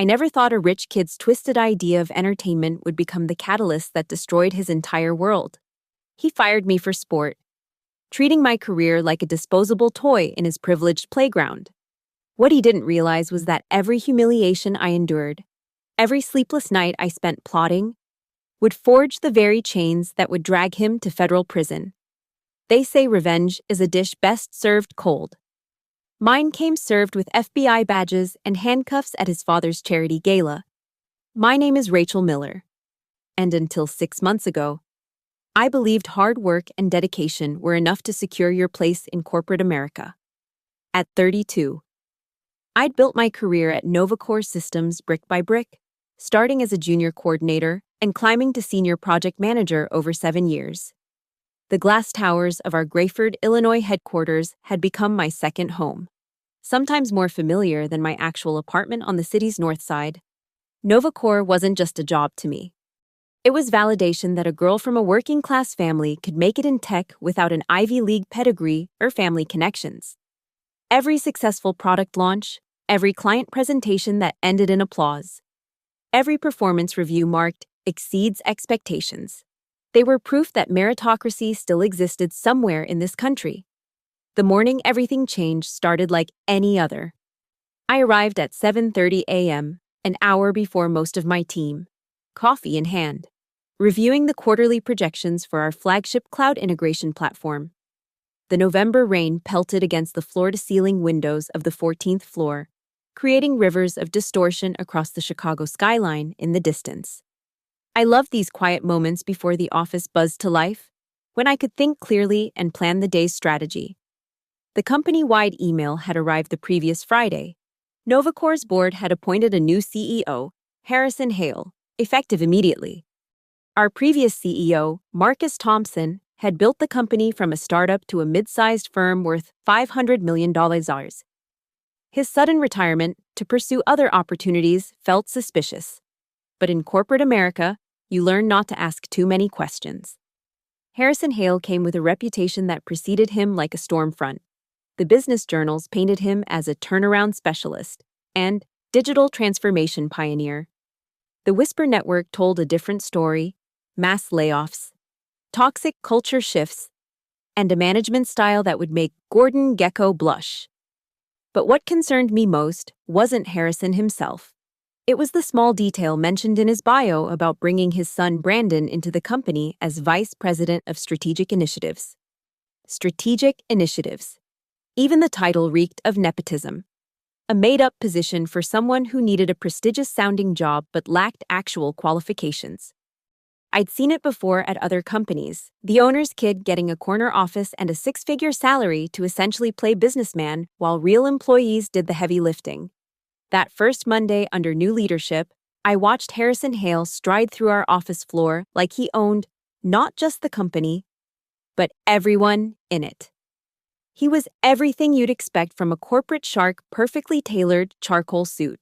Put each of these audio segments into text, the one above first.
I never thought a rich kid's twisted idea of entertainment would become the catalyst that destroyed his entire world. He fired me for sport, treating my career like a disposable toy in his privileged playground. What he didn't realize was that every humiliation I endured, every sleepless night I spent plotting, would forge the very chains that would drag him to federal prison. They say revenge is a dish best served cold. Mine came served with FBI badges and handcuffs at his father's charity gala. My name is Rachel Miller. And until 6 months ago, I believed hard work and dedication were enough to secure your place in corporate America. At 32, I'd built my career at NovaCore Systems brick by brick, starting as a junior coordinator and climbing to senior project manager over 7 years. The glass towers of our Grayford, Illinois headquarters had become my second home, sometimes more familiar than my actual apartment on the city's north side. NovaCore wasn't just a job to me. It was validation that a girl from a working-class family could make it in tech without an Ivy League pedigree or family connections. Every successful product launch, every client presentation that ended in applause, every performance review marked exceeds expectations. They were proof that meritocracy still existed somewhere in this country. The morning everything changed started like any other. I arrived at 7:30 a.m., an hour before most of my team, coffee in hand, reviewing the quarterly projections for our flagship cloud integration platform. The November rain pelted against the floor-to-ceiling windows of the 14th floor, creating rivers of distortion across the Chicago skyline in the distance. I loved these quiet moments before the office buzzed to life, when I could think clearly and plan the day's strategy. The company-wide email had arrived the previous Friday. NovaCore's board had appointed a new CEO, Harrison Hale, effective immediately. Our previous CEO, Marcus Thompson, had built the company from a startup to a mid-sized firm worth $500 million. His sudden retirement to pursue other opportunities felt suspicious. But in corporate America, you learn not to ask too many questions. Harrison Hale came with a reputation that preceded him like a storm front. The business journals painted him as a turnaround specialist and digital transformation pioneer. The Whisper Network told a different story: mass layoffs, toxic culture shifts, and a management style that would make Gordon Gekko blush. But what concerned me most wasn't Harrison himself. It was the small detail mentioned in his bio about bringing his son Brandon into the company as Vice President of Strategic Initiatives. Strategic Initiatives. Even the title reeked of nepotism. A made-up position for someone who needed a prestigious-sounding job but lacked actual qualifications. I'd seen it before at other companies, the owner's kid getting a corner office and a 6-figure salary to essentially play businessman while real employees did the heavy lifting. That first Monday under new leadership, I watched Harrison Hale stride through our office floor like he owned not just the company, but everyone in it. He was everything you'd expect from a corporate shark, perfectly tailored charcoal suit.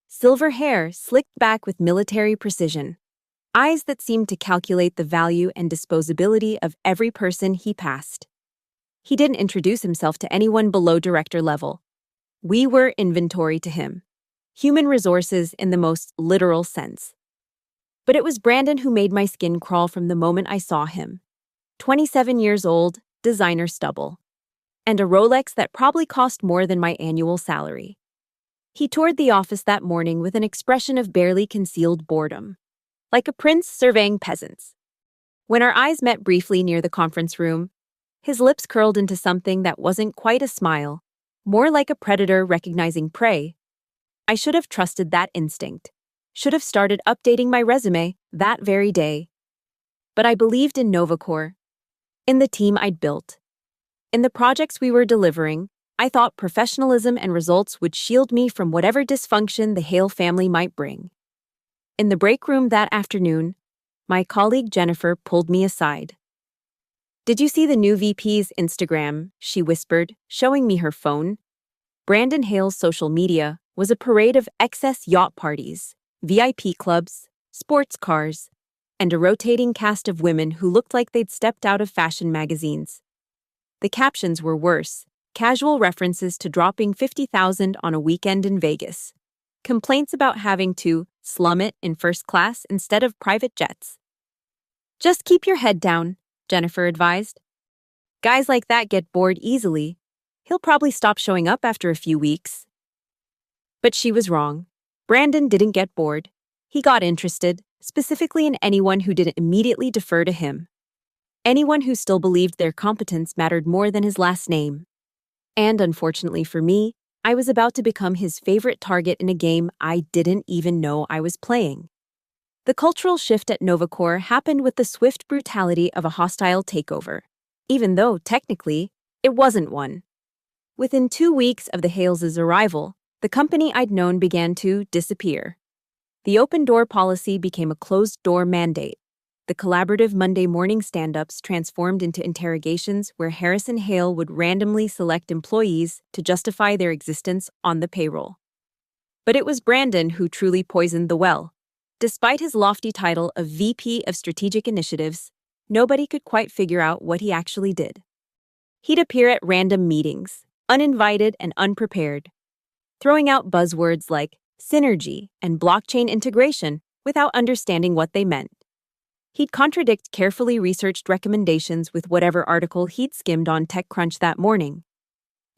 Silver hair slicked back with military precision. Eyes that seemed to calculate the value and disposability of every person he passed. He didn't introduce himself to anyone below director level. We were inventory to him. Human resources in the most literal sense. But it was Brandon who made my skin crawl from the moment I saw him. 27 years old, designer stubble. And a Rolex that probably cost more than my annual salary. He toured the office that morning with an expression of barely concealed boredom, like a prince surveying peasants. When our eyes met briefly near the conference room, his lips curled into something that wasn't quite a smile, more like a predator recognizing prey. I should have trusted that instinct, should have started updating my resume that very day. But I believed in NovaCore, in the team I'd built. In the projects we were delivering, I thought professionalism and results would shield me from whatever dysfunction the Hale family might bring. In the break room that afternoon, my colleague Jennifer pulled me aside. "Did you see the new VP's Instagram?" she whispered, showing me her phone. Brandon Hale's social media was a parade of excess yacht parties, VIP clubs, sports cars, and a rotating cast of women who looked like they'd stepped out of fashion magazines. The captions were worse, casual references to dropping $50,000 on a weekend in Vegas. complaints about having to slum it in first class instead of private jets. Just keep your head down, Jennifer advised. Guys like that get bored easily. He'll probably stop showing up after a few weeks. But she was wrong. Brandon didn't get bored. He got interested, specifically in anyone who didn't immediately defer to him. Anyone who still believed their competence mattered more than his last name. And unfortunately for me, I was about to become his favorite target in a game I didn't even know I was playing. The cultural shift at Novacor happened with the swift brutality of a hostile takeover, even though, technically, it wasn't one. Within 2 weeks of the Hales' arrival, the company I'd known began to disappear. The open-door policy became a closed-door mandate. The collaborative Monday morning stand-ups transformed into interrogations where Harrison Hale would randomly select employees to justify their existence on the payroll. But it was Brandon who truly poisoned the well. Despite his lofty title of VP of Strategic Initiatives, nobody could quite figure out what he actually did. He'd appear at random meetings, uninvited and unprepared, throwing out buzzwords like synergy and blockchain integration without understanding what they meant. He'd contradict carefully researched recommendations with whatever article he'd skimmed on TechCrunch that morning.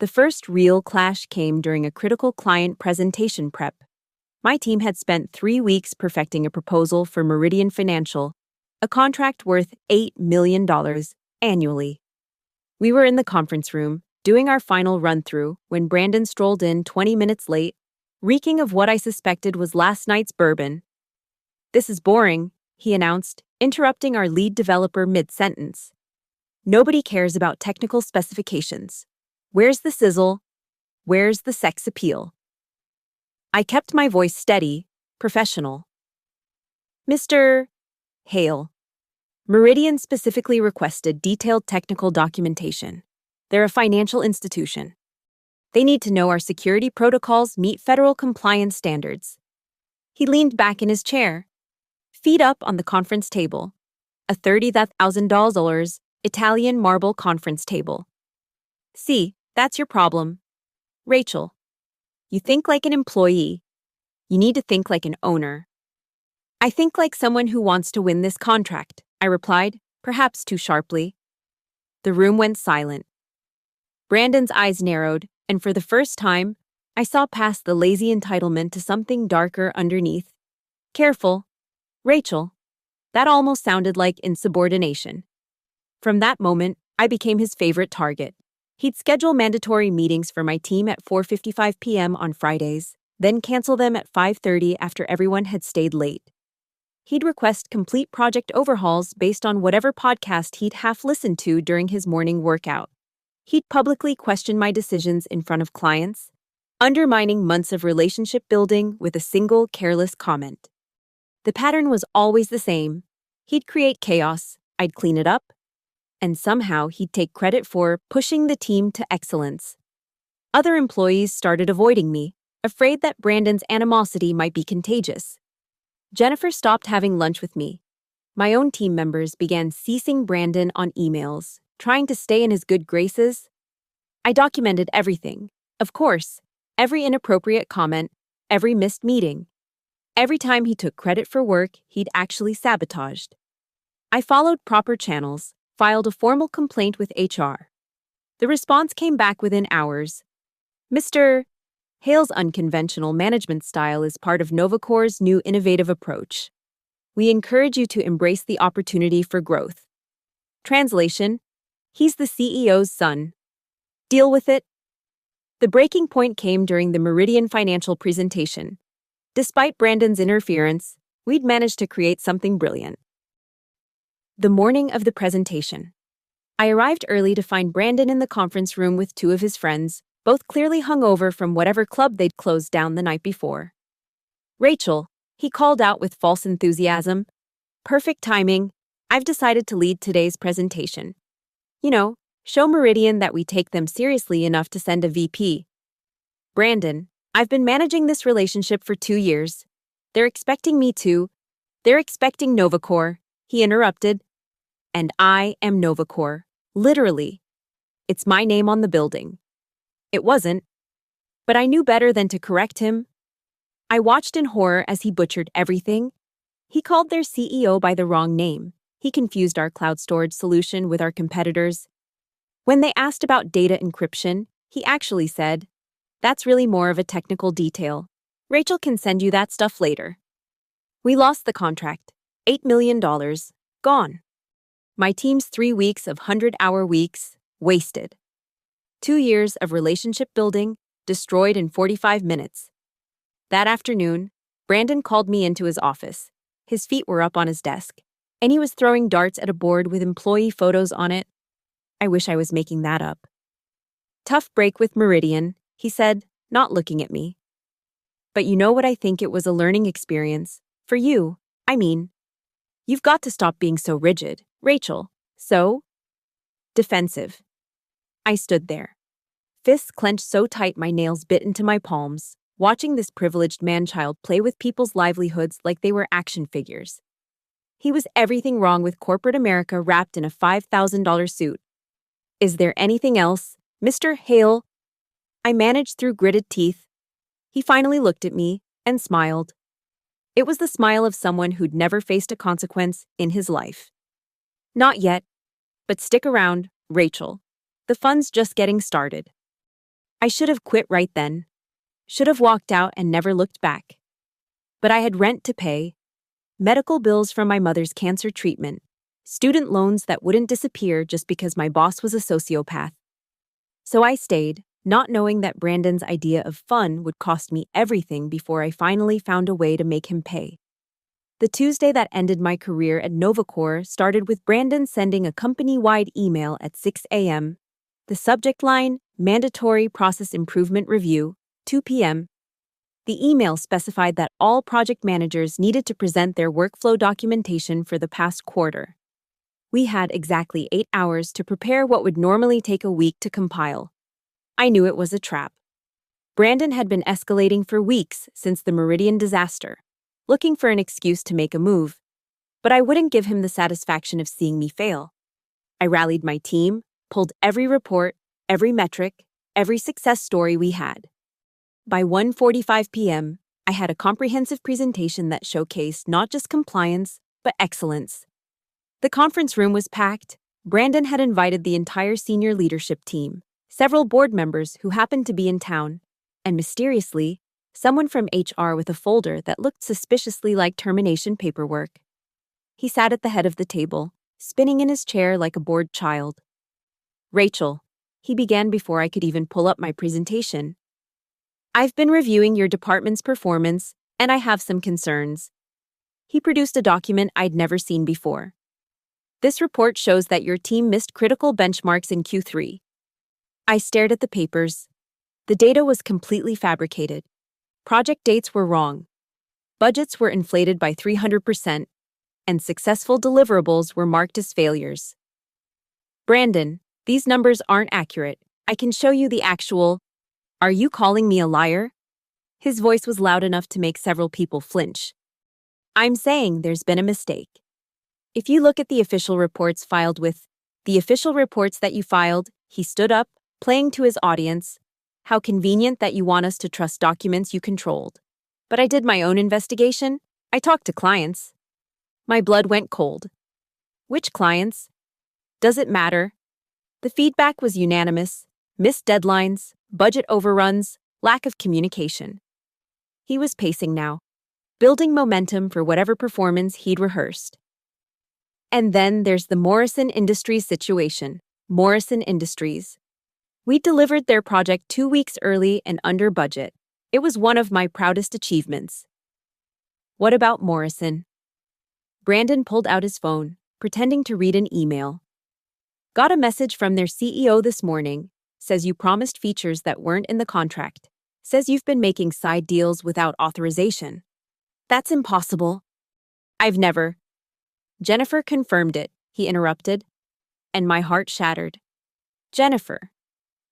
The first real clash came during a critical client presentation prep. My team had spent 3 weeks perfecting a proposal for Meridian Financial, a contract worth $8 million annually. We were in the conference room, doing our final run-through, when Brandon strolled in 20 minutes late, reeking of what I suspected was last night's bourbon. "This is boring," he announced, interrupting our lead developer mid-sentence. "Nobody cares about technical specifications. Where's the sizzle? Where's the sex appeal?" I kept my voice steady, professional. "Mr. Hale, Meridian specifically requested detailed technical documentation. They're a financial institution. They need to know our security protocols meet federal compliance standards." He leaned back in his chair, feet up on the conference table, a $30,000 Italian marble conference table. "See, that's your problem. Rachel, you think like an employee. You need to think like an owner." "I think like someone who wants to win this contract," I replied, perhaps too sharply. The room went silent. Brandon's eyes narrowed, and for the first time, I saw past the lazy entitlement to something darker underneath. "Careful, Rachel." That almost sounded like insubordination. From that moment, I became his favorite target. He'd schedule mandatory meetings for my team at 4:55 p.m. on Fridays, then cancel them at 5:30 after everyone had stayed late. He'd request complete project overhauls based on whatever podcast he'd half listened to during his morning workout. He'd publicly question my decisions in front of clients, undermining months of relationship building with a single careless comment. The pattern was always the same. He'd create chaos, I'd clean it up, and somehow he'd take credit for pushing the team to excellence. Other employees started avoiding me, afraid that Brandon's animosity might be contagious. Jennifer stopped having lunch with me. My own team members began ceasing Brandon on emails, trying to stay in his good graces. I documented everything. Of course, every inappropriate comment, every missed meeting. Every time he took credit for work he'd actually sabotaged. I followed proper channels, filed a formal complaint with HR. The response came back within hours. "Mr. Hale's unconventional management style is part of Novacor's new innovative approach. We encourage you to embrace the opportunity for growth." Translation: he's the CEO's son. Deal with it. The breaking point came during the Meridian Financial presentation. Despite Brandon's interference, we'd managed to create something brilliant. The morning of the presentation. I arrived early to find Brandon in the conference room with 2 of his friends, both clearly hungover from whatever club they'd closed down the night before. "Rachel," he called out with false enthusiasm. "Perfect timing. I've decided to lead today's presentation. You know, show Meridian that we take them seriously enough to send a VP. Brandon, I've been managing this relationship for 2 years. They're expecting Novacor," he interrupted. "And I am Novacor, literally. It's my name on the building." It wasn't, but I knew better than to correct him. I watched in horror as he butchered everything. He called their CEO by the wrong name. He confused our cloud storage solution with our competitors. When they asked about data encryption, he actually said, "That's really more of a technical detail. Rachel can send you that stuff later." We lost the contract. $8 million. Gone. My team's 3 weeks of 100-hour weeks, wasted. 2 years of relationship building, destroyed in 45 minutes. That afternoon, Brandon called me into his office. His feet were up on his desk, and he was throwing darts at a board with employee photos on it. I wish I was making that up. "Tough break with Meridian," he said, not looking at me. "But you know what, I think it was a learning experience. For you, I mean. You've got to stop being so rigid, Rachel. So defensive." I stood there, fists clenched so tight my nails bit into my palms, watching this privileged man-child play with people's livelihoods like they were action figures. He was everything wrong with corporate America wrapped in a $5,000 suit. "Is there anything else, Mr. Hale?" I managed through gritted teeth. He finally looked at me and smiled. It was the smile of someone who'd never faced a consequence in his life. "Not yet. But stick around, Rachel. The fun's just getting started." I should have quit right then. Should have walked out and never looked back. But I had rent to pay, medical bills from my mother's cancer treatment, student loans that wouldn't disappear just because my boss was a sociopath. So I stayed, not knowing that Brandon's idea of fun would cost me everything before I finally found a way to make him pay. The Tuesday that ended my career at Novacor started with Brandon sending a company-wide email at 6 a.m. The subject line, "Mandatory Process Improvement Review, 2 p.m. The email specified that all project managers needed to present their workflow documentation for the past quarter. We had exactly 8 hours to prepare what would normally take a week to compile. I knew it was a trap. Brandon had been escalating for weeks since the Meridian disaster, looking for an excuse to make a move, but I wouldn't give him the satisfaction of seeing me fail. I rallied my team, pulled every report, every metric, every success story we had. By 1:45 p.m., I had a comprehensive presentation that showcased not just compliance, but excellence. The conference room was packed. Brandon had invited the entire senior leadership team, several board members who happened to be in town, and mysteriously, someone from HR with a folder that looked suspiciously like termination paperwork. He sat at the head of the table, spinning in his chair like a bored child. "Rachel," he began before I could even pull up my presentation. "I've been reviewing your department's performance, and I have some concerns." He produced a document I'd never seen before. "This report shows that your team missed critical benchmarks in Q3. I stared at the papers. The data was completely fabricated. Project dates were wrong. Budgets were inflated by 300%, and successful deliverables were marked as failures. "Brandon, these numbers aren't accurate. I can show you the actual. Are you calling me a liar?" His voice was loud enough to make several people flinch. "I'm saying there's been a mistake. If you look at the official reports filed with the official reports that you filed," he stood up, playing to his audience. "How convenient that you want us to trust documents you controlled. But I did my own investigation. I talked to clients." My blood went cold. "Which clients? Does it matter?" The feedback was unanimous: missed deadlines, budget overruns, lack of communication. He was pacing now, building momentum for whatever performance he'd rehearsed. "And then there's the Morrison Industries situation. Morrison Industries. We delivered their project 2 weeks early and under budget. It was one of my proudest achievements." "What about Morrison?" Brandon pulled out his phone, pretending to read an email. "Got a message from their CEO this morning. Says you promised features that weren't in the contract. Says you've been making side deals without authorization." "That's impossible." "I've never." "Jennifer confirmed it," he interrupted, and my heart shattered. Jennifer,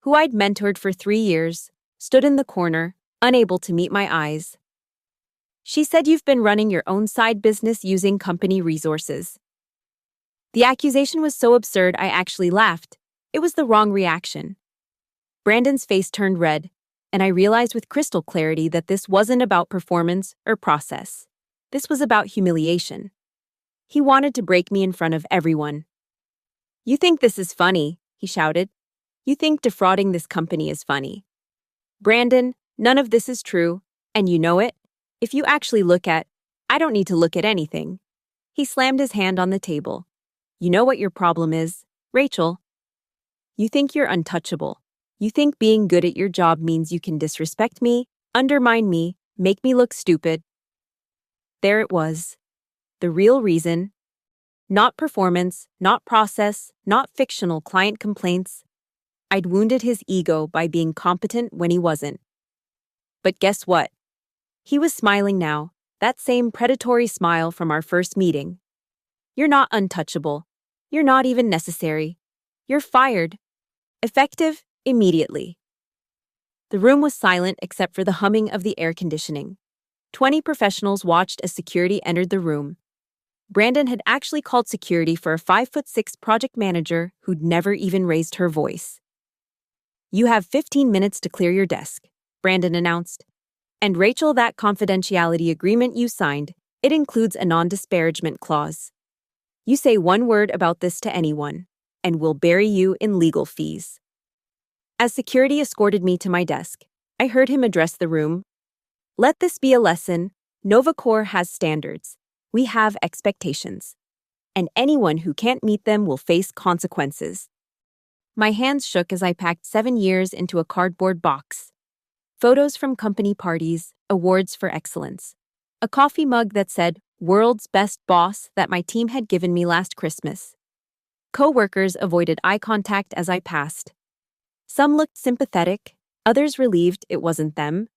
who I'd mentored for 3 years, stood in the corner, unable to meet my eyes. "She said you've been running your own side business using company resources." The accusation was so absurd I actually laughed. It was the wrong reaction. Brandon's face turned red. and I realized with crystal clarity that this wasn't about performance or process. This was about humiliation. He wanted to break me in front of everyone. "You think this is funny," he shouted. "You think defrauding this company is funny. Brandon, none of this is true, and you know it. If you actually I don't need to look at anything." He slammed his hand on the table. "You know what your problem is, Rachel. You think you're untouchable. You think being good at your job means you can disrespect me, undermine me, make me look stupid." There it was. The real reason. Not performance, not process, not fictional client complaints. I'd wounded his ego by being competent when he wasn't. But guess what? He was smiling now, that same predatory smile from our first meeting. "You're not untouchable. You're not even necessary. You're fired. Effective immediately." The room was silent except for the humming of the air conditioning. 20 professionals watched as security entered the room. Brandon had actually called security for a 5'6" project manager who'd never even raised her voice. "You have 15 minutes to clear your desk," Brandon announced. "And Rachel, that confidentiality agreement you signed, it includes a non-disparagement clause. You say one word about this to anyone, and we'll bury you in legal fees." As security escorted me to my desk, I heard him address the room. "Let this be a lesson. NovaCore has standards. We have expectations. And anyone who can't meet them will face consequences." My hands shook as I packed 7 years into a cardboard box. Photos from company parties, awards for excellence. A coffee mug that said, "World's Best Boss," that my team had given me last Christmas. Co-workers avoided eye contact as I passed. Some looked sympathetic, others relieved it wasn't them.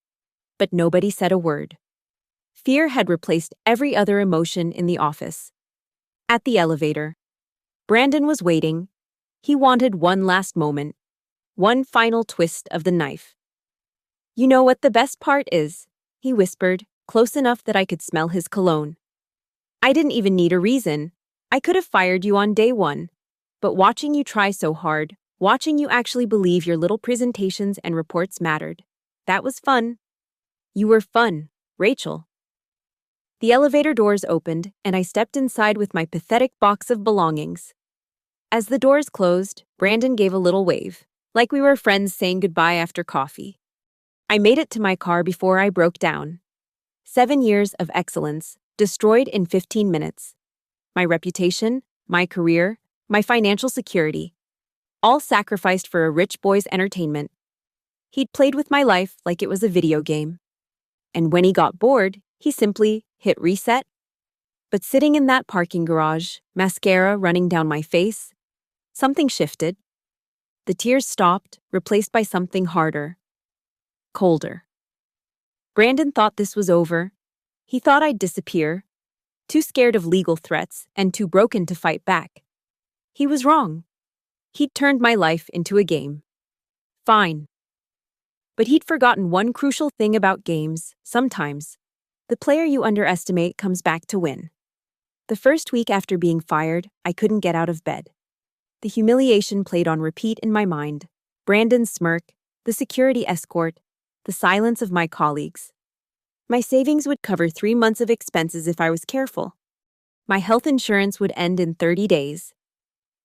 But nobody said a word. Fear had replaced every other emotion in the office. At the elevator, Brandon was waiting. He wanted one last moment, one final twist of the knife. "You know what the best part is?" he whispered, close enough that I could smell his cologne. "I didn't even need a reason. I could have fired you on day one. But watching you try so hard, watching you actually believe your little presentations and reports mattered, that was fun. You were fun, Rachel." The elevator doors opened, and I stepped inside with my pathetic box of belongings. As the doors closed, Brandon gave a little wave, like we were friends saying goodbye after coffee. I made it to my car before I broke down. 7 years of excellence, destroyed in 15 minutes. My reputation, my career, my financial security, all sacrificed for a rich boy's entertainment. He'd played with my life like it was a video game. And when he got bored, he simply hit reset. But sitting in that parking garage, mascara running down my face, something shifted. The tears stopped, replaced by something harder. Colder. Brandon thought this was over. He thought I'd disappear, too scared of legal threats and too broken to fight back. He was wrong. He'd turned my life into a game. Fine. But he'd forgotten one crucial thing about games. Sometimes, the player you underestimate comes back to win. The first week after being fired, I couldn't get out of bed. The humiliation played on repeat in my mind. Brandon's smirk, the security escort, the silence of my colleagues. My savings would cover 3 months of expenses if I was careful. My health insurance would end in 30 days.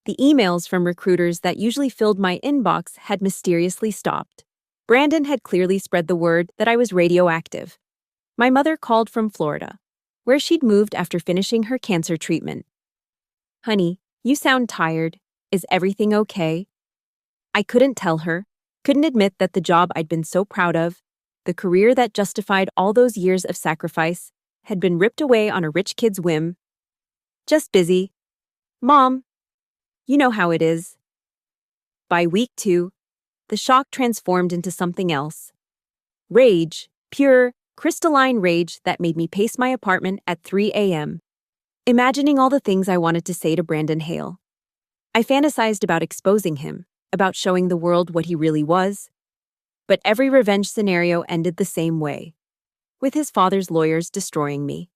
The emails from recruiters that usually filled my inbox had mysteriously stopped. Brandon had clearly spread the word that I was radioactive. My mother called from Florida, where she'd moved after finishing her cancer treatment. "Honey, you sound tired. Is everything okay?" I couldn't tell her, couldn't admit that the job I'd been so proud of, the career that justified all those years of sacrifice, had been ripped away on a rich kid's whim. "Just busy. Mom, you know how it is." By week 2, the shock transformed into something else. Rage, pure, crystalline rage that made me pace my apartment at 3 a.m., imagining all the things I wanted to say to Brandon Hale. I fantasized about exposing him, about showing the world what he really was. But every revenge scenario ended the same way, with his father's lawyers destroying me.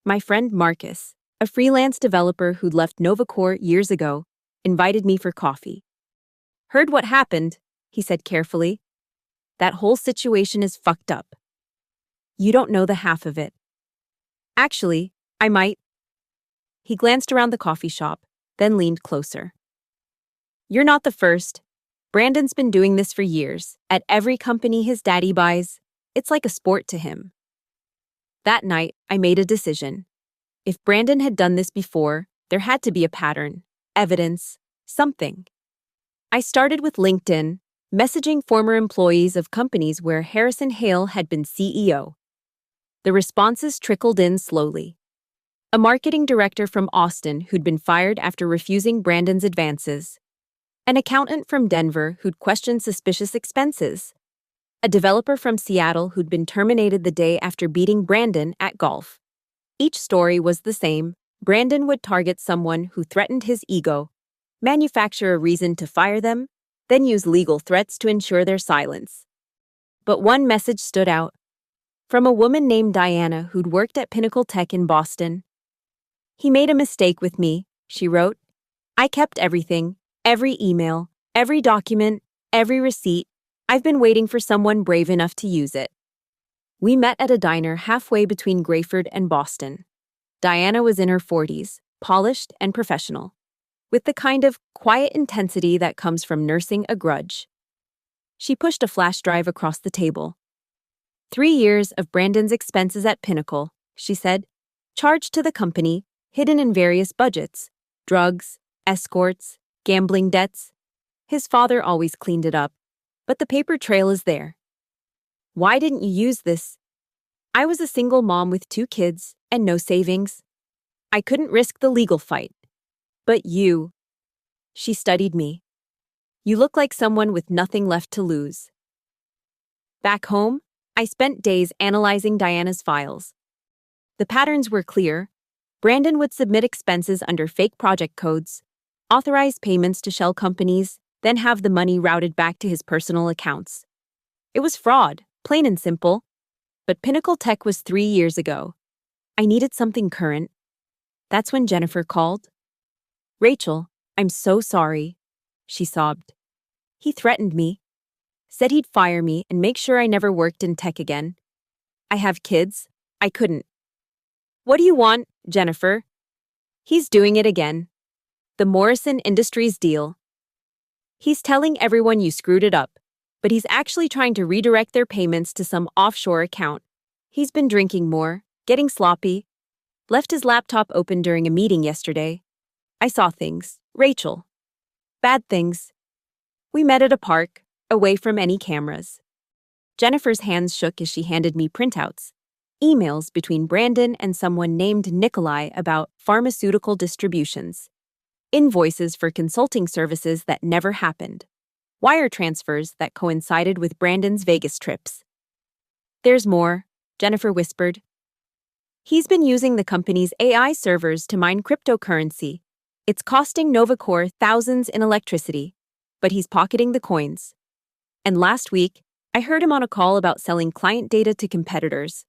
My friend Marcus, a freelance developer who'd left NovaCore years ago, invited me for coffee. "Heard what happened," he said carefully. That whole situation is fucked up. You don't know the half of it. Actually, I might. He glanced around the coffee shop, then leaned closer. You're not the first. Brandon's been doing this for years. At every company his daddy buys, it's like a sport to him. That night, I made a decision. If Brandon had done this before, there had to be a pattern, evidence, something. I started with LinkedIn, messaging former employees of companies where Harrison Hale had been CEO. The responses trickled in slowly. A marketing director from Austin who'd been fired after refusing Brandon's advances. An accountant from Denver who'd questioned suspicious expenses. A developer from Seattle who'd been terminated the day after beating Brandon at golf. Each story was the same. Brandon would target someone who threatened his ego, manufacture a reason to fire them, then use legal threats to ensure their silence. But one message stood out. From a woman named Diana who'd worked at Pinnacle Tech in Boston. He made a mistake with me, she wrote. I kept everything, every email, every document, every receipt. I've been waiting for someone brave enough to use it. We met at a diner halfway between Grayford and Boston. Diana was in her 40s, polished and professional, with the kind of quiet intensity that comes from nursing a grudge. She pushed a flash drive across the table. 3 years of Brandon's expenses at Pinnacle, she said, charged to the company, hidden in various budgets, drugs, escorts, gambling debts. His father always cleaned it up, but the paper trail is there. Why didn't you use this? I was a single mom with 2 kids and no savings. I couldn't risk the legal fight. But you. She studied me. You look like someone with nothing left to lose. Back home, I spent days analyzing Diana's files. The patterns were clear. Brandon would submit expenses under fake project codes, authorize payments to shell companies, then have the money routed back to his personal accounts. It was fraud, plain and simple. But Pinnacle Tech was 3 years ago. I needed something current. That's when Jennifer called. Rachel, I'm so sorry, she sobbed. He threatened me, said he'd fire me and make sure I never worked in tech again. I have kids. I couldn't. What do you want, Jennifer? He's doing it again. The Morrison Industries deal. He's telling everyone you screwed it up, but he's actually trying to redirect their payments to some offshore account. He's been drinking more, getting sloppy. Left his laptop open during a meeting yesterday. I saw things, Rachel. Bad things. We met at a park, away from any cameras. Jennifer's hands shook as she handed me printouts. Emails between Brandon and someone named Nikolai about pharmaceutical distributions. Invoices for consulting services that never happened. Wire transfers that coincided with Brandon's Vegas trips. There's more, Jennifer whispered. He's been using the company's AI servers to mine cryptocurrency. It's costing Novacore thousands in electricity, but he's pocketing the coins. And last week, I heard him on a call about selling client data to competitors.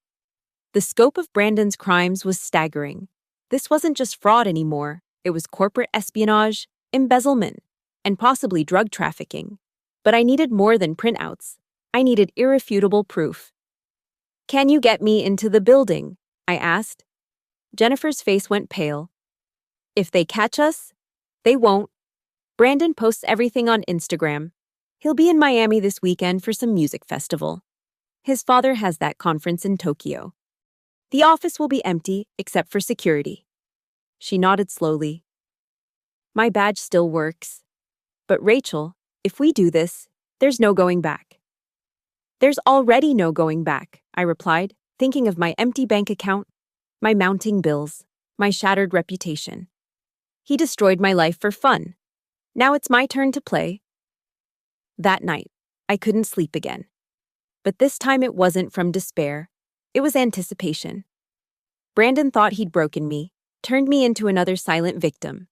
The scope of Brandon's crimes was staggering. This wasn't just fraud anymore. It was corporate espionage, embezzlement, and possibly drug trafficking. But I needed more than printouts. I needed irrefutable proof. Can you get me into the building? I asked. Jennifer's face went pale. If they catch us, they won't. Brandon posts everything on Instagram. He'll be in Miami this weekend for some music festival. His father has that conference in Tokyo. The office will be empty except for security. She nodded slowly. My badge still works. But Rachel, if we do this, there's no going back. There's already no going back, I replied, thinking of my empty bank account, my mounting bills, my shattered reputation. He destroyed my life for fun. Now it's my turn to play. That night, I couldn't sleep again. But this time it wasn't from despair. It was anticipation. Brandon thought he'd broken me, turned me into another silent victim.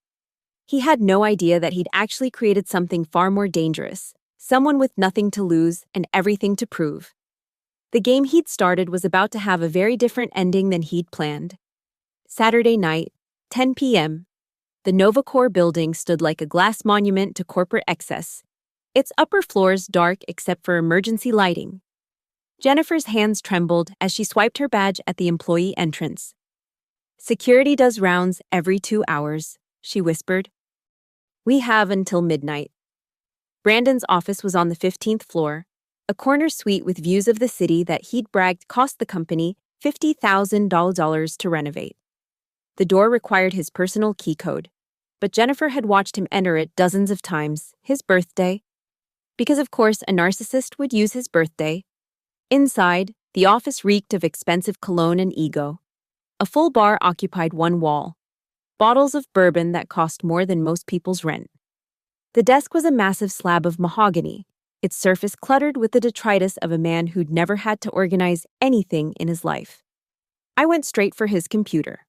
He had no idea that he'd actually created something far more dangerous, someone with nothing to lose and everything to prove. The game he'd started was about to have a very different ending than he'd planned. Saturday night, 10 p.m. The Novacore building stood like a glass monument to corporate excess. its upper floors dark except for emergency lighting. Jennifer's hands trembled as she swiped her badge at the employee entrance. "Security does rounds every 2 hours," she whispered. "We have until midnight." Brandon's office was on the 15th floor, a corner suite with views of the city that he'd bragged cost the company $50,000 to renovate. The door required his personal key code, but Jennifer had watched him enter it dozens of times, his birthday. Because of course a narcissist would use his birthday. Inside, the office reeked of expensive cologne and ego. A full bar occupied one wall. Bottles of bourbon that cost more than most people's rent. The desk was a massive slab of mahogany, its surface cluttered with the detritus of a man who'd never had to organize anything in his life. I went straight for his computer.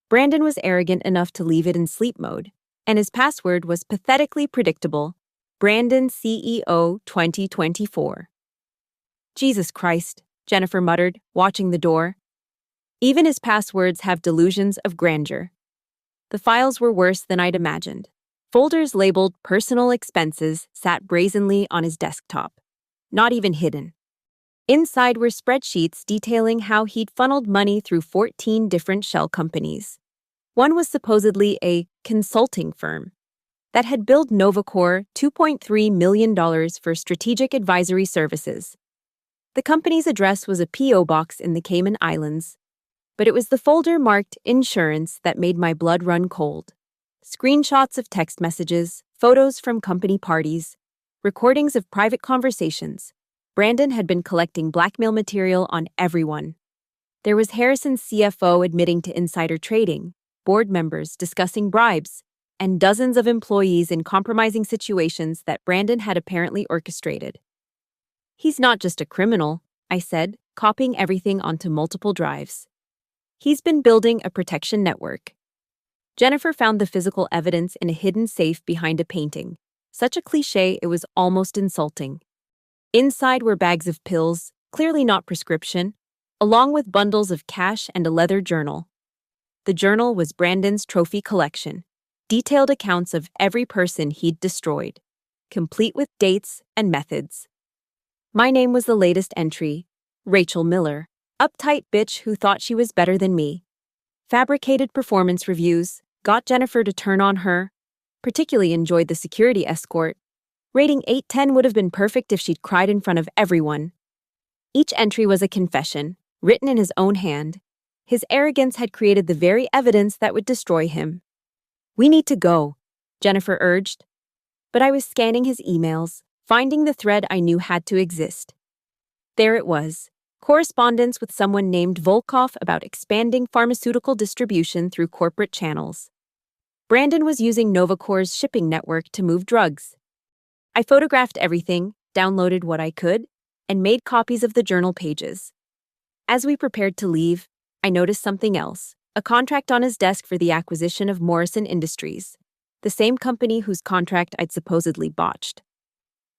Brandon was arrogant enough to leave it in sleep mode, and his password was pathetically predictable: Brandon CEO 2024. "Jesus Christ," Jennifer muttered, watching the door. Even his passwords have delusions of grandeur. The files were worse than I'd imagined. Folders labeled personal expenses sat brazenly on his desktop, not even hidden. Inside were spreadsheets detailing how he'd funneled money through 14 different shell companies. One was supposedly a consulting firm that had billed Novacore $2.3 million for strategic advisory services. The company's address was a P.O. box in the Cayman Islands, but it was the folder marked insurance that made my blood run cold. Screenshots of text messages, photos from company parties, recordings of private conversations. Brandon had been collecting blackmail material on everyone. There was Harrison's CFO admitting to insider trading, board members discussing bribes, and dozens of employees in compromising situations that Brandon had apparently orchestrated. "He's not just a criminal," I said, copying everything onto multiple drives. "He's been building a protection network." Jennifer found the physical evidence in a hidden safe behind a painting. Such a cliché it was almost insulting. Inside were bags of pills, clearly not prescription, along with bundles of cash and a leather journal. The journal was Brandon's trophy collection, detailed accounts of every person he'd destroyed, complete with dates and methods. My name was the latest entry, Rachel Miller, uptight bitch who thought she was better than me. Fabricated performance reviews got Jennifer to turn on her, particularly enjoyed the security escort. Rating 8/10 would have been perfect if she'd cried in front of everyone. Each entry was a confession, written in his own hand. His arrogance had created the very evidence that would destroy him. "We need to go," Jennifer urged. But I was scanning his emails, finding the thread I knew had to exist. There it was, correspondence with someone named Volkov about expanding pharmaceutical distribution through corporate channels. Brandon was using Novacore's shipping network to move drugs. I photographed everything, downloaded what I could, and made copies of the journal pages. As we prepared to leave, I noticed something else, a contract on his desk for the acquisition of Morrison Industries, the same company whose contract I'd supposedly botched.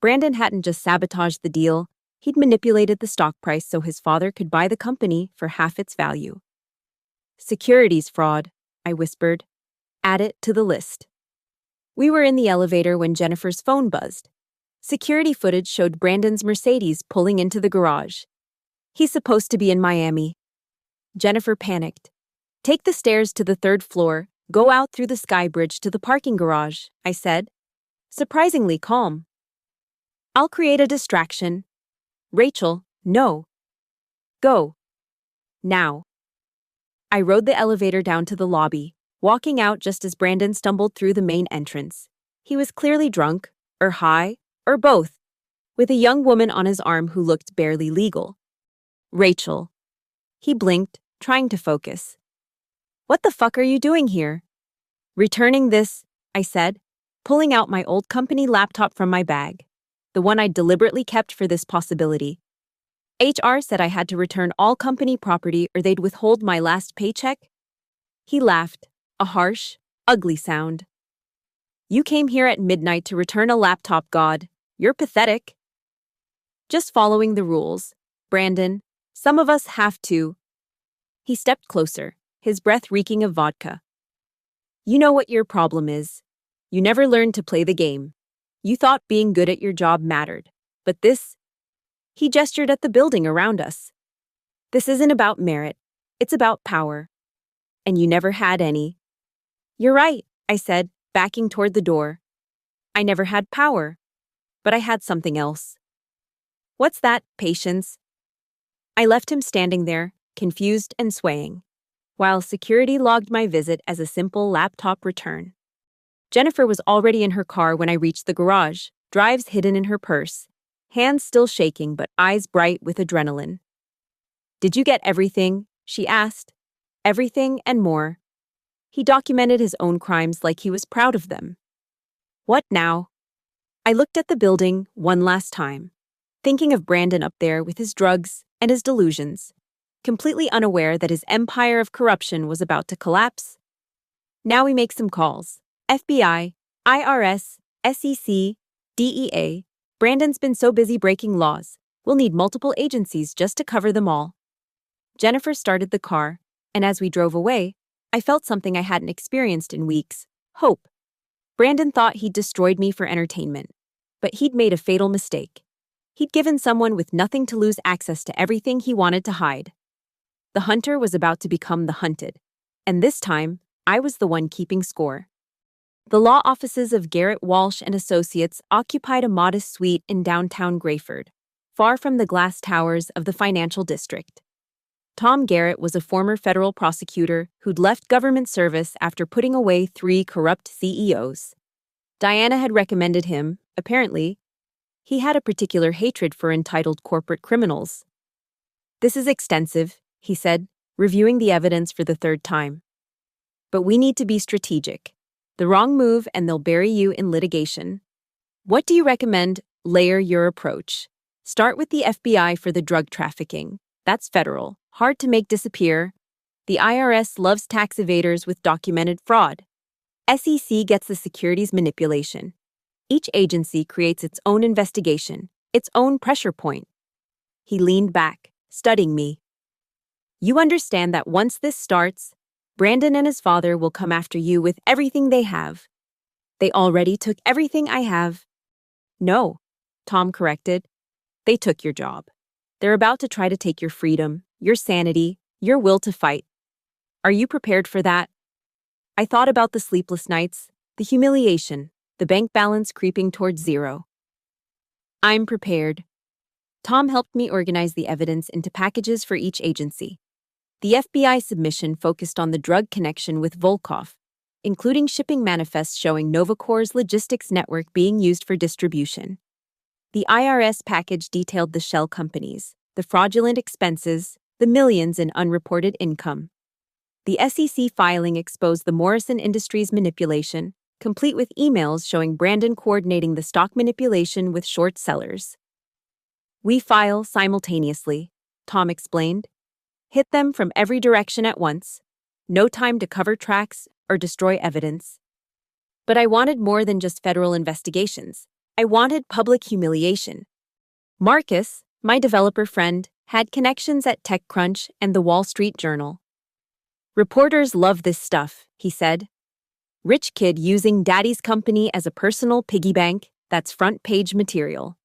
Brandon hadn't just sabotaged the deal, he'd manipulated the stock price so his father could buy the company for half its value. "Securities fraud," I whispered. "Add it to the list." We were in the elevator when Jennifer's phone buzzed. Security footage showed Brandon's Mercedes pulling into the garage. "He's supposed to be in Miami." Jennifer panicked. "Take the stairs to the 3rd floor, go out through the sky bridge to the parking garage," I said. Surprisingly calm. "I'll create a distraction." "Rachel, no. Go. Now." I rode the elevator down to the lobby, walking out just as Brandon stumbled through the main entrance. He was clearly drunk, or high, or both, with a young woman on his arm who looked barely legal. "Rachel." He blinked, trying to focus. "What the fuck are you doing here?" "Returning this," I said, pulling out my old company laptop from my bag, the one I'd deliberately kept for this possibility. HR said I had to return all company property or they'd withhold my last paycheck. He laughed, a harsh, ugly sound. "You came here at midnight to return a laptop, God. You're pathetic." "Just following the rules, Brandon. Some of us have to." He stepped closer, his breath reeking of vodka. "You know what your problem is. You never learned to play the game." You thought being good at your job mattered. But this, he gestured at the building around us. This isn't about merit. It's about power. And you never had any. You're right, I said, backing toward the door. I never had power. But I had something else. What's that, patience? I left him standing there, confused and swaying, while security logged my visit as a simple laptop return. Jennifer was already in her car when I reached the garage, drives hidden in her purse, hands still shaking but eyes bright with adrenaline. Did you get everything? She asked. Everything and more. He documented his own crimes like he was proud of them. What now? I looked at the building one last time, thinking of Brandon up there with his drugs and his delusions, completely unaware that his empire of corruption was about to collapse. Now we make some calls. FBI, IRS, SEC, DEA. Brandon's been so busy breaking laws, we'll need multiple agencies just to cover them all. Jennifer started the car, and as we drove away, I felt something I hadn't experienced in weeks: hope. Brandon thought he'd destroyed me for entertainment, but he'd made a fatal mistake. He'd given someone with nothing to lose access to everything he wanted to hide. The hunter was about to become the hunted, and this time, I was the one keeping score. The law offices of Garrett Walsh and Associates occupied a modest suite in downtown Grayford, far from the glass towers of the financial district. Tom Garrett was a former federal prosecutor who'd left government service after putting away 3 corrupt CEOs. Diana had recommended him, apparently. He had a particular hatred for entitled corporate criminals. This is extensive, he said, reviewing the evidence for the 3rd time. But we need to be strategic. The wrong move and they'll bury you in litigation. What do you recommend? Layer your approach. Start with the FBI for the drug trafficking. That's federal, hard to make disappear. The IRS loves tax evaders with documented fraud. SEC gets the securities manipulation. Each agency creates its own investigation, its own pressure point. He leaned back, studying me. You understand that once this starts, Brandon and his father will come after you with everything they have. They already took everything I have. No, Tom corrected. They took your job. They're about to try to take your freedom, your sanity, your will to fight. Are you prepared for that? I thought about the sleepless nights, the humiliation, the bank balance creeping towards zero. I'm prepared. Tom helped me organize the evidence into packages for each agency. The FBI submission focused on the drug connection with Volkov, including shipping manifests showing Novacor's logistics network being used for distribution. The IRS package detailed the shell companies, the fraudulent expenses, the millions in unreported income. The SEC filing exposed the Morrison Industries manipulation, complete with emails showing Brandon coordinating the stock manipulation with short sellers. We file simultaneously, Tom explained. Hit them from every direction at once. No time to cover tracks or destroy evidence. But I wanted more than just federal investigations. I wanted public humiliation. Marcus, my developer friend, had connections at TechCrunch and the Wall Street Journal. Reporters love this stuff, he said. Rich kid using daddy's company as a personal piggy bank, that's front page material.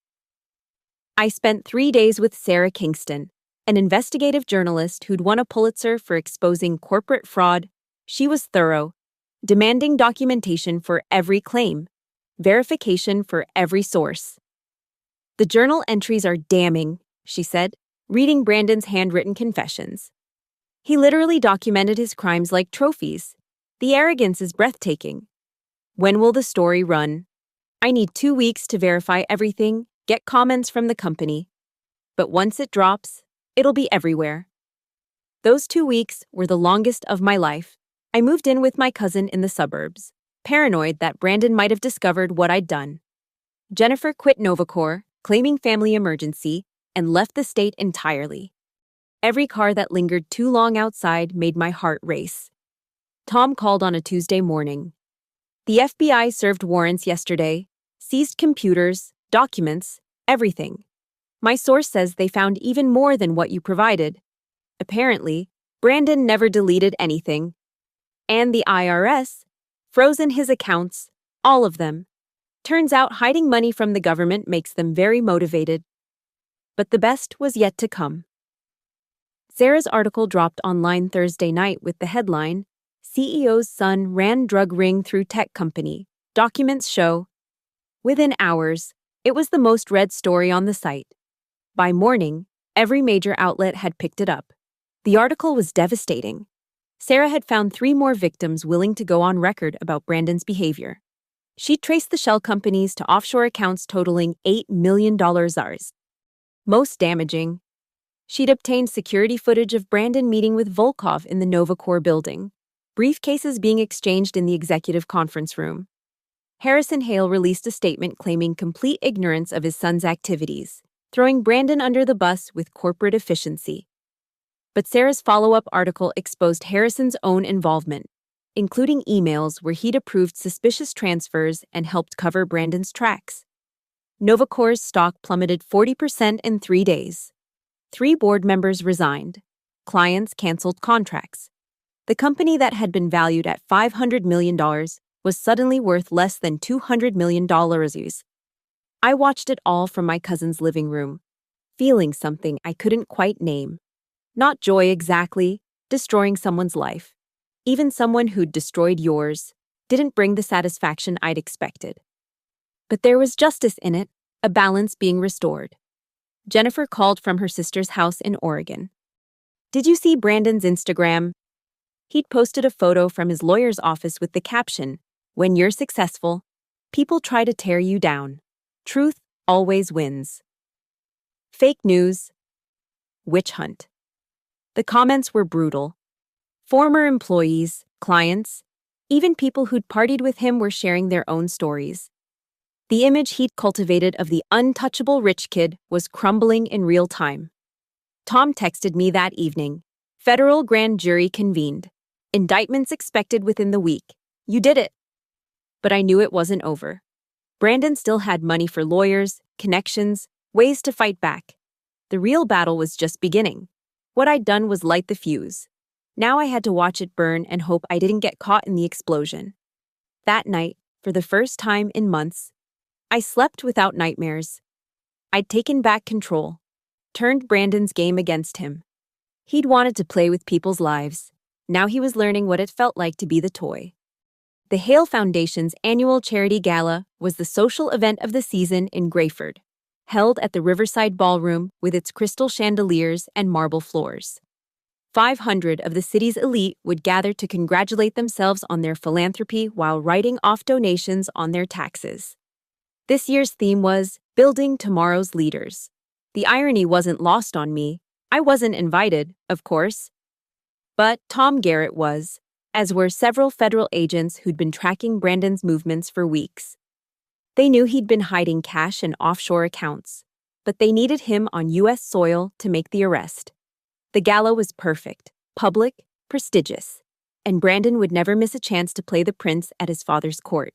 I spent 3 days with Sarah Kingston, an investigative journalist who'd won a Pulitzer for exposing corporate fraud. She was thorough, demanding documentation for every claim, verification for every source. The journal entries are damning, she said, reading Brandon's handwritten confessions. He literally documented his crimes like trophies. The arrogance is breathtaking. When will the story run? I need 2 weeks to verify everything, get comments from the company. But once it drops, it'll be everywhere. Those 2 weeks were the longest of my life. I moved in with my cousin in the suburbs, paranoid that Brandon might have discovered what I'd done. Jennifer quit Novacor, claiming family emergency, and left the state entirely. Every car that lingered too long outside made my heart race. Tom called on a Tuesday morning. The FBI served warrants yesterday, seized computers, documents, everything. My source says they found even more than what you provided. Apparently, Brandon never deleted anything. And the IRS frozen his accounts, all of them. Turns out hiding money from the government makes them very motivated. But the best was yet to come. Sarah's article dropped online Thursday night with the headline, CEO's son ran drug ring through tech company. Documents show. Within hours, it was the most read story on the site. By morning, every major outlet had picked it up. The article was devastating. Sarah had found 3 more victims willing to go on record about Brandon's behavior. She traced the shell companies to offshore accounts totaling $8 million. Most damaging, she'd obtained security footage of Brandon meeting with Volkov in the Novacore building, briefcases being exchanged in the executive conference room. Harrison Hale released a statement claiming complete ignorance of his son's activities, throwing Brandon under the bus with corporate efficiency. But Sarah's follow-up article exposed Harrison's own involvement, including emails where he'd approved suspicious transfers and helped cover Brandon's tracks. Novacore's stock plummeted 40% in 3 days. 3 board members resigned. Clients canceled contracts. The company that had been valued at $500 million was suddenly worth less than $200 million. I watched it all from my cousin's living room, feeling something I couldn't quite name. Not joy exactly, destroying someone's life. Even someone who'd destroyed yours didn't bring the satisfaction I'd expected. But there was justice in it, a balance being restored. Jennifer called from her sister's house in Oregon. Did you see Brandon's Instagram? He'd posted a photo from his lawyer's office with the caption, "When you're successful, people try to tear you down. Truth always wins." Fake news. Witch hunt. The comments were brutal. Former employees, clients, even people who'd partied with him were sharing their own stories. The image he'd cultivated of the untouchable rich kid was crumbling in real time. Tom texted me that evening. Federal grand jury convened. Indictments expected within the week. You did it. But I knew it wasn't over. Brandon still had money for lawyers, connections, ways to fight back. The real battle was just beginning. What I'd done was light the fuse. Now I had to watch it burn and hope I didn't get caught in the explosion. That night, for the first time in months, I slept without nightmares. I'd taken back control, turned Brandon's game against him. He'd wanted to play with people's lives. Now he was learning what it felt like to be the toy. The Hale Foundation's annual charity gala was the social event of the season in Grayford, held at the Riverside Ballroom with its crystal chandeliers and marble floors. 500 of the city's elite would gather to congratulate themselves on their philanthropy while writing off donations on their taxes. This year's theme was Building Tomorrow's Leaders. The irony wasn't lost on me. I wasn't invited, of course. But Tom Garrett was, as were several federal agents who'd been tracking Brandon's movements for weeks. They knew he'd been hiding cash in offshore accounts, but they needed him on U.S. soil to make the arrest. The gala was perfect, public, prestigious, and Brandon would never miss a chance to play the prince at his father's court.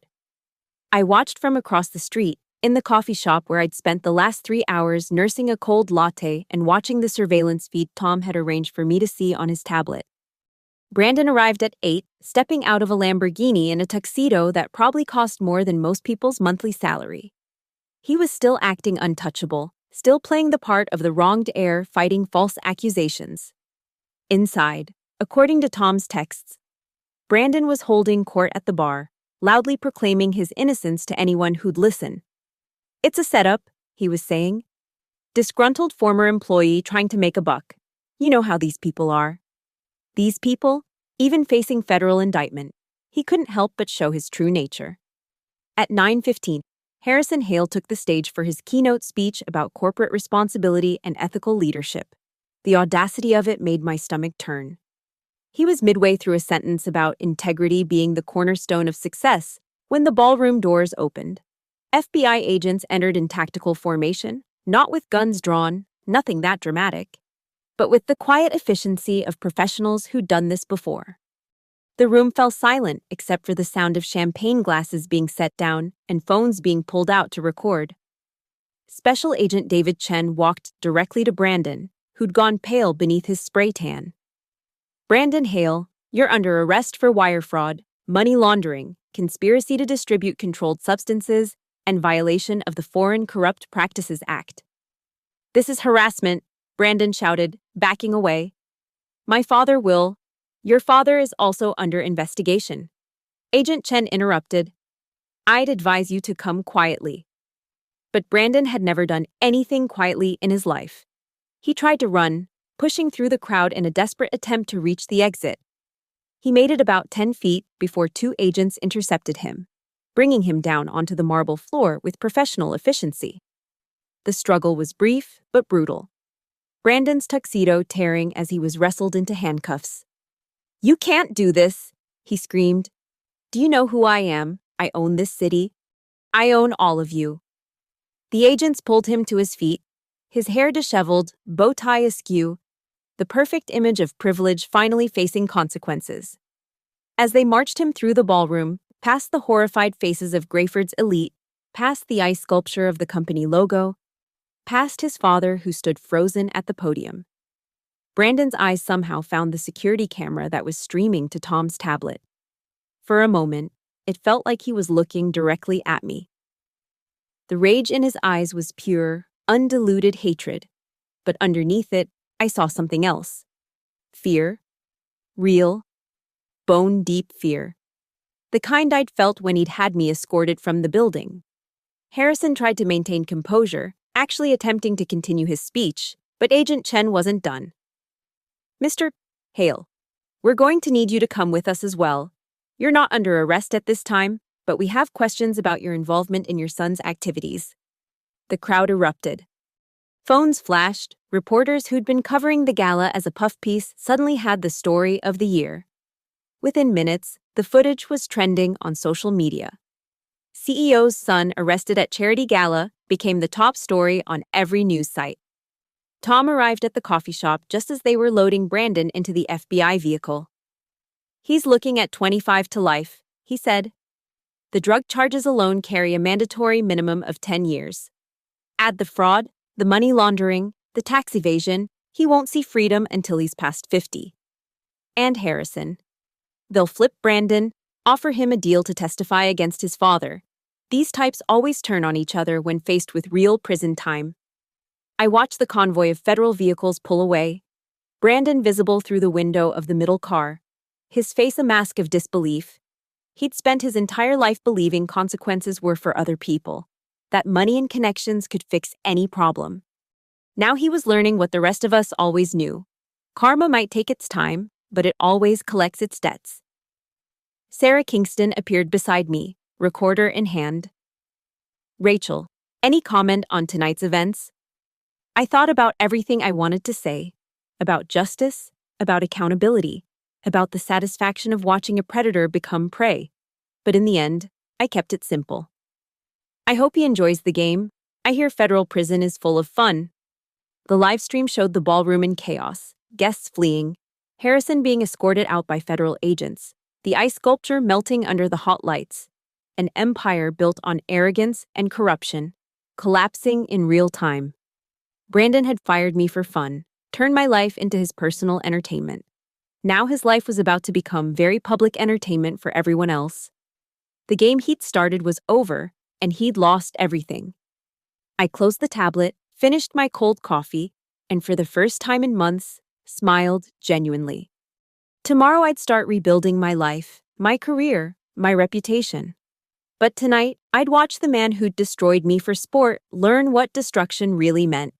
I watched from across the street, in the coffee shop where I'd spent the last 3 hours nursing a cold latte and watching the surveillance feed Tom had arranged for me to see on his tablet. Brandon arrived at 8, stepping out of a Lamborghini in a tuxedo that probably cost more than most people's monthly salary. He was still acting untouchable, still playing the part of the wronged heir fighting false accusations. Inside, according to Tom's texts, Brandon was holding court at the bar, loudly proclaiming his innocence to anyone who'd listen. "It's a setup," he was saying. "Disgruntled former employee trying to make a buck. You know how these people are." These people, even facing federal indictment, he couldn't help but show his true nature. At 9:15, Harrison Hale took the stage for his keynote speech about corporate responsibility and ethical leadership. The audacity of it made my stomach turn. He was midway through a sentence about integrity being the cornerstone of success when the ballroom doors opened. FBI agents entered in tactical formation, not with guns drawn, nothing that dramatic, but with the quiet efficiency of professionals who'd done this before. The room fell silent except for the sound of champagne glasses being set down and phones being pulled out to record. Special Agent David Chen walked directly to Brandon, who'd gone pale beneath his spray tan. "Brandon Hale, you're under arrest for wire fraud, money laundering, conspiracy to distribute controlled substances, and violation of the Foreign Corrupt Practices Act. "This is harassment," Brandon shouted, backing away. "My father will. Your father is also under investigation." Agent Chen interrupted. "I'd advise you to come quietly." But Brandon had never done anything quietly in his life. He tried to run, pushing through the crowd in a desperate attempt to reach the exit. He made it about 10 feet before two agents intercepted him, bringing him down onto the marble floor with professional efficiency. The struggle was brief but brutal, Brandon's tuxedo tearing as he was wrestled into handcuffs. "You can't do this," he screamed. "Do you know who I am? I own this city. I own all of you." The agents pulled him to his feet, his hair disheveled, bow tie askew, the perfect image of privilege finally facing consequences. As they marched him through the ballroom, past the horrified faces of Grayford's elite, past the ice sculpture of the company logo, past his father who stood frozen at the podium, Brandon's eyes somehow found the security camera that was streaming to Tom's tablet. For a moment, it felt like he was looking directly at me. The rage in his eyes was pure, undiluted hatred, but underneath it, I saw something else. Fear. Real, bone-deep fear. The kind I'd felt when he'd had me escorted from the building. Harrison tried to maintain composure, actually attempting to continue his speech, but Agent Chen wasn't done. "Mr. Hale, we're going to need you to come with us as well. You're not under arrest at this time, but we have questions about your involvement in your son's activities." The crowd erupted. Phones flashed. Reporters who'd been covering the gala as a puff piece suddenly had the story of the year. Within minutes, the footage was trending on social media. CEO's son arrested at charity gala became the top story on every news site. Tom arrived at the coffee shop just as they were loading Brandon into the FBI vehicle. "He's looking at 25 to life," he said. "The drug charges alone carry a mandatory minimum of 10 years. Add the fraud, the money laundering, the tax evasion, he won't see freedom until he's past 50. And Harrison. They'll flip Brandon, offer him a deal to testify against his father. These types always turn on each other when faced with real prison time." I watched the convoy of federal vehicles pull away, Brandon visible through the window of the middle car, his face a mask of disbelief. He'd spent his entire life believing consequences were for other people, that money and connections could fix any problem. Now he was learning what the rest of us always knew. Karma might take its time, but it always collects its debts. Sarah Kingston appeared beside me, recorder in hand. "Rachel, any comment on tonight's events?" I thought about everything I wanted to say, about justice, about accountability, about the satisfaction of watching a predator become prey. But in the end, I kept it simple. "I hope he enjoys the game. I hear federal prison is full of fun." The livestream showed the ballroom in chaos, guests fleeing, Harrison being escorted out by federal agents, the ice sculpture melting under the hot lights, an empire built on arrogance and corruption, collapsing in real time. Brandon had fired me for fun, turned my life into his personal entertainment. Now his life was about to become very public entertainment for everyone else. The game he'd started was over, and he'd lost everything. I closed the tablet, finished my cold coffee, and for the first time in months, smiled genuinely. Tomorrow I'd start rebuilding my life, my career, my reputation. But tonight, I'd watch the man who'd destroyed me for sport learn what destruction really meant.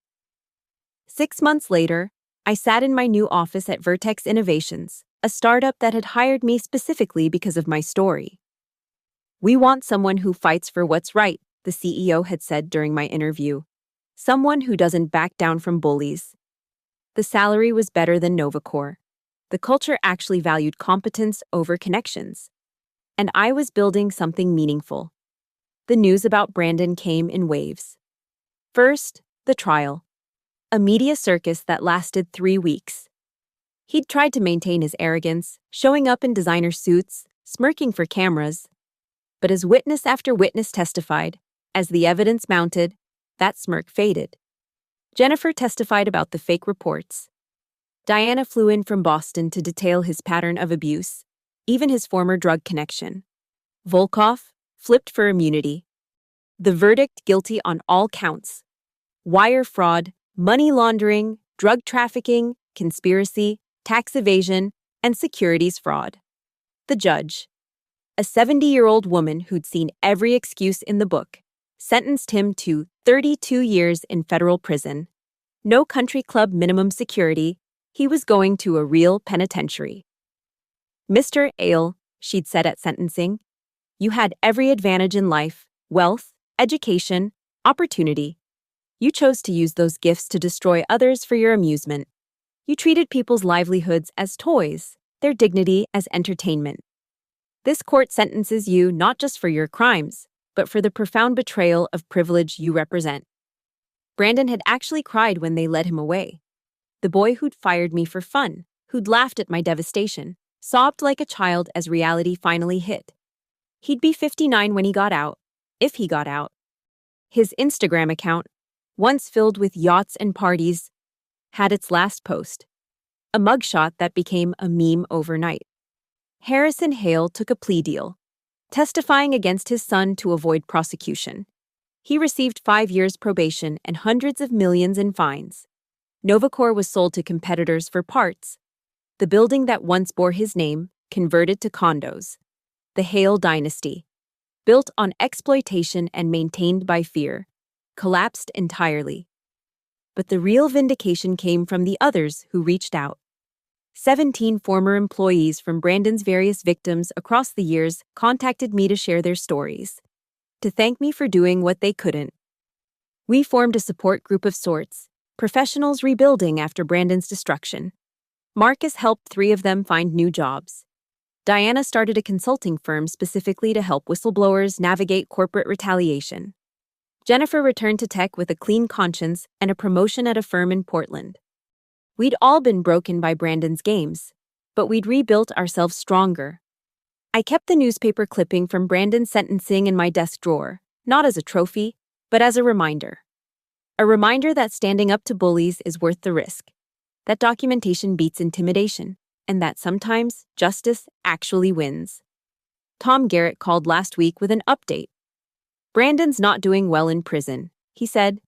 6 months later, I sat in my new office at Vertex Innovations, a startup that had hired me specifically because of my story. "We want someone who fights for what's right," the CEO had said during my interview. "Someone who doesn't back down from bullies." The salary was better than Novacor. The culture actually valued competence over connections. And I was building something meaningful. The news about Brandon came in waves. First, the trial. A media circus that lasted 3 weeks. He'd tried to maintain his arrogance, showing up in designer suits, smirking for cameras. But as witness after witness testified, as the evidence mounted, that smirk faded. Jennifer testified about the fake reports. Diana flew in from Boston to detail his pattern of abuse, even his former drug connection. Volkov flipped for immunity. The verdict: guilty on all counts: wire fraud, money laundering, drug trafficking, conspiracy, tax evasion, and securities fraud. The judge, a 70-year-old woman who'd seen every excuse in the book, sentenced him to 32 years in federal prison. No country club minimum security. He was going to a real penitentiary. "Mr. Ale," she'd said at sentencing, "you had every advantage in life: wealth, education, opportunity. You chose to use those gifts to destroy others for your amusement. You treated people's livelihoods as toys, their dignity as entertainment. This court sentences you not just for your crimes, but for the profound betrayal of privilege you represent." Brandon had actually cried when they led him away. The boy who'd fired me for fun, who'd laughed at my devastation, sobbed like a child as reality finally hit. He'd be 59 when he got out, if he got out. His Instagram account, once filled with yachts and parties, had its last post, a mugshot that became a meme overnight. Harrison Hale took a plea deal, testifying against his son to avoid prosecution. He received 5 years probation and hundreds of millions in fines. Novacor was sold to competitors for parts. The building that once bore his name converted to condos. The Hale dynasty, built on exploitation and maintained by fear, collapsed entirely. But the real vindication came from the others who reached out. 17 former employees from Brandon's various victims across the years contacted me to share their stories, to thank me for doing what they couldn't. We formed a support group of sorts, professionals rebuilding after Brandon's destruction. Marcus helped 3 of them find new jobs. Diana started a consulting firm specifically to help whistleblowers navigate corporate retaliation. Jennifer returned to tech with a clean conscience and a promotion at a firm in Portland. We'd all been broken by Brandon's games, but we'd rebuilt ourselves stronger. I kept the newspaper clipping from Brandon's sentencing in my desk drawer, not as a trophy, but as a reminder. A reminder that standing up to bullies is worth the risk, that documentation beats intimidation, and that sometimes justice actually wins. Tom Garrett called last week with an update. "Brandon's not doing well in prison," he said.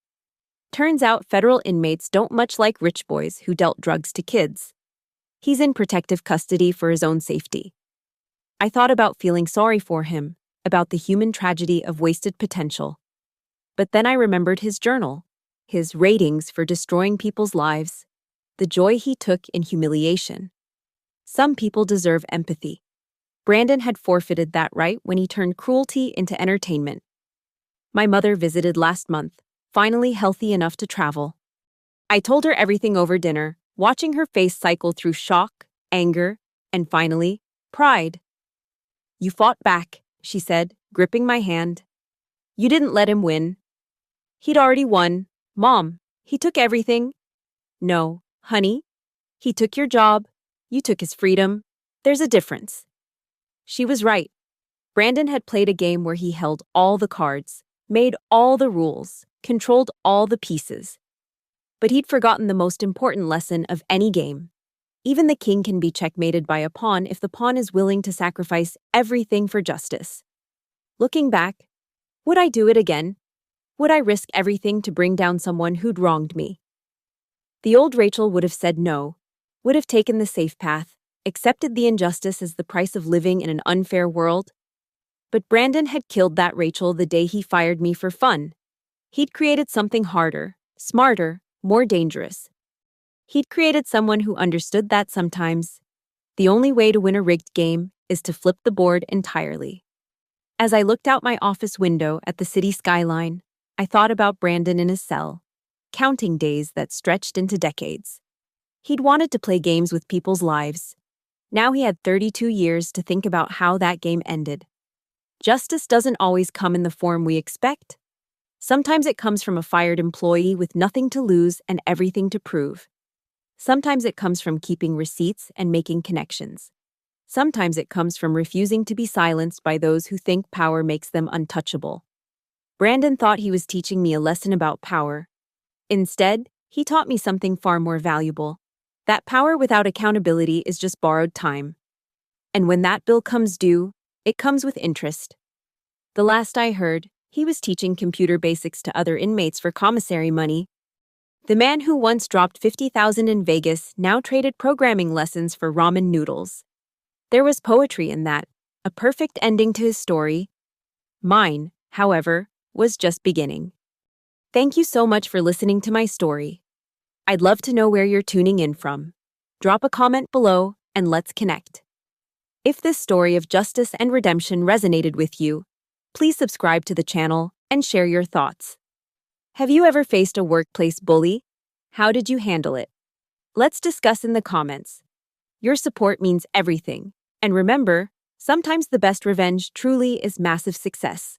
"Turns out federal inmates don't much like rich boys who dealt drugs to kids. He's in protective custody for his own safety." I thought about feeling sorry for him, about the human tragedy of wasted potential. But then I remembered his journal, his ratings for destroying people's lives, the joy he took in humiliation. Some people deserve empathy. Brandon had forfeited that right when he turned cruelty into entertainment. My mother visited last month, finally healthy enough to travel. I told her everything over dinner, watching her face cycle through shock, anger, and finally, pride. "You fought back," she said, gripping my hand. "You didn't let him win. He'd already won. Mom, he took everything." "No, honey. He took your job. You took his freedom. There's a difference." She was right. Brandon had played a game where he held all the cards, made all the rules, controlled all the pieces. But he'd forgotten the most important lesson of any game. Even the king can be checkmated by a pawn if the pawn is willing to sacrifice everything for justice. Looking back, would I do it again? Would I risk everything to bring down someone who'd wronged me? The old Rachel would have said no, would have taken the safe path, accepted the injustice as the price of living in an unfair world. But Brandon had killed that Rachel the day he fired me for fun. He'd created something harder, smarter, more dangerous. He'd created someone who understood that sometimes the only way to win a rigged game is to flip the board entirely. As I looked out my office window at the city skyline, I thought about Brandon in his cell, counting days that stretched into decades. He'd wanted to play games with people's lives. Now he had 32 years to think about how that game ended. Justice doesn't always come in the form we expect. Sometimes it comes from a fired employee with nothing to lose and everything to prove. Sometimes it comes from keeping receipts and making connections. Sometimes it comes from refusing to be silenced by those who think power makes them untouchable. Brandon thought he was teaching me a lesson about power. Instead, he taught me something far more valuable: that power without accountability is just borrowed time. And when that bill comes due, it comes with interest. The last I heard, He was teaching computer basics to other inmates for commissary money. The man who once dropped 50,000 in Vegas now traded programming lessons for ramen noodles. There was poetry in that, a perfect ending to his story. Mine, however, was just beginning. Thank you so much for listening to my story. I'd love to know where you're tuning in from. Drop a comment below and let's connect. If this story of justice and redemption resonated with you, please subscribe to the channel and share your thoughts. Have you ever faced a workplace bully? How did you handle it? Let's discuss in the comments. Your support means everything. And remember, sometimes the best revenge truly is massive success.